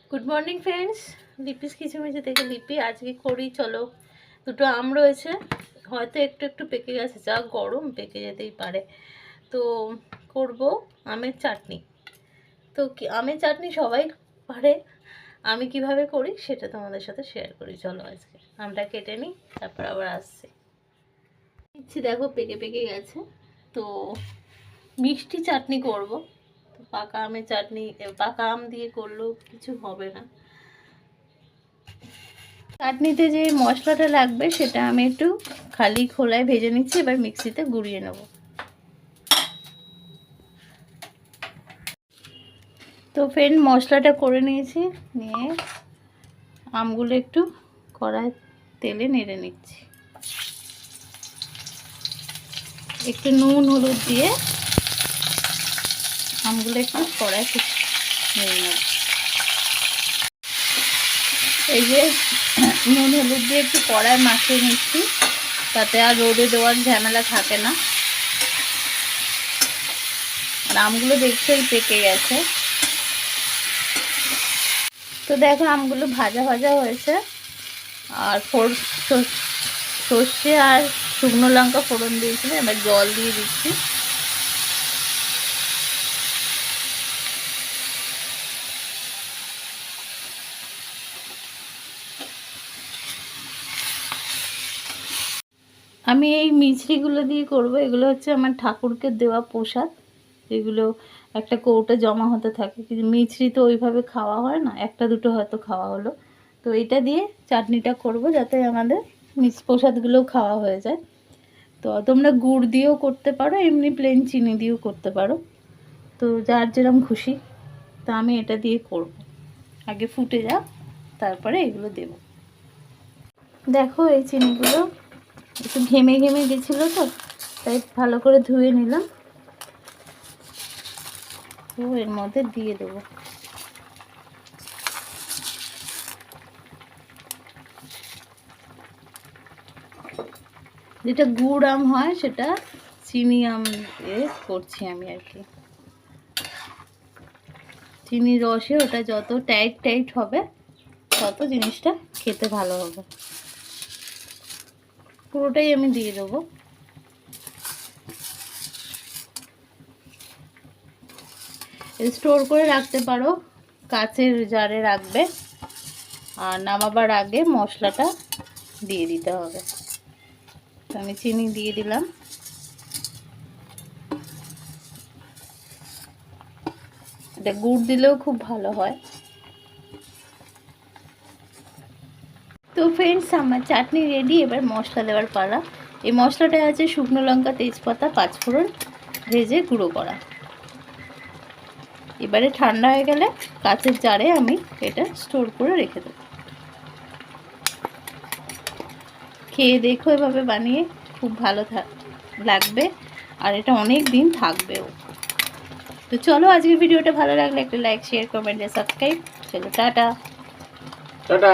Good morning friends, Lipi's কিচেমিচে থেকে লিপি। আজকে করি, চলো। দুটো আম রয়েছে, হয়তো একটু একটু পেকে গেছে, যা গরম পেকে যেতেই পারে। তো করব আমের চাটনি। তো আমের চাটনি সবাই পারে, আমি কিভাবে করি সেটা তোমাদের সাথে শেয়ার করি। চলো আজকে আমটা কেটে নিই, তারপর আবার আসছি। দেখো পেকে পেকে গেছে। তো মিষ্টি চাটনি করব। পাকা আমের চাটনি পাকা আম দিয়ে করলেও কিছু হবে না। চাটনিতে যে মশলাটা লাগবে সেটা আমি একটু খালি খোলায় ভেজে নিচ্ছি, এবার মিক্সিতে গুঁড়িয়ে নেব। তো ফ্রেন্ড, মশলাটা করে নিয়েছি, নিয়ে আমগুলো একটু কড়াই তেলে নেড়ে নিচ্ছি। একটু নুন হলুদ দিয়ে আমগুলো একটু কড়াই নেড়ে নেব। এই যে নুন হলুদ দিয়ে একটু কড়াই মাখিয়ে নিচ্ছি, তাতে আর রোদে দেওয়ার ঝামেলা থাকে না। আর আমগুলো দেখতেই পেকে গেছে। তো দেখো আমগুলো ভাজা ভাজা হয়েছে, আর সর্ষে আর শুকনো লঙ্কা ফোড়ন দিয়েছিলাম, এবার জল দিয়ে দিচ্ছি। আমি এই মিছরিগুলো দিয়ে করব। এগুলো হচ্ছে আমার ঠাকুরকে দেওয়া প্রসাদ। এগুলো একটা কৌটো জমা হতে থাকে, কিন্তু মিছরি তো ওইভাবে খাওয়া হয় না, একটা দুটো হয়তো খাওয়া হলো। তো এটা দিয়ে চাটনিটা করব, যাতে আমাদের প্রসাদগুলোও খাওয়া হয়ে যায়। তো তোমরা গুড় দিয়েও করতে পারো, এমনি প্লেন চিনি দিয়েও করতে পারো, তো যার যেরকম খুশি। তো আমি এটা দিয়ে করব। আগে ফুটে যাক, তারপরে এগুলো দেব। দেখো এই চিনিগুলো একটু ঘেমে ঘেমে গেছিলো, তো তাই ভালো করে ধুয়ে নিলাম। তো এর মধ্যে দিয়ে দেব। যেটা গুড় আম হয় সেটা চিনি আম দিয়ে করছি আমি আর কি। চিনির রসে ওটা যত টাইট টাইট হবে তত জিনিসটা খেতে ভালো হবে। পুরোটাই আমি দিয়ে দেবো। স্টোর করে রাখতে পারো, কাচের জারে রাখবে, আর নামাবার আগে মশলাটা দিয়ে দিতে হবে। তো আমি চিনি দিয়ে দিলাম। এটা গুড় দিলেও খুব ভালো হয়। তো ফ্রেন্ডস, আমার চাটনি রেডি। এবার মশলা দেওয়ার পালা। এই মশলাটা আছে শুকনো লঙ্কা, তেজপাতা, পাঁচফোড়ন ভেজে গুঁড়ো করা। এবারে ঠান্ডা হয়ে গেলে কাচের জারে আমি এটা স্টোর করে রেখে দেবো। খেয়ে দেখো এভাবে বানিয়ে, খুব ভালো লাগবে, আর এটা অনেক দিন থাকবেও। তো চলো, আজকের ভিডিওটা ভালো লাগলে একটা লাইক, শেয়ার, কমেন্ট, সাবস্ক্রাইব। চলো, টাটা টাটা।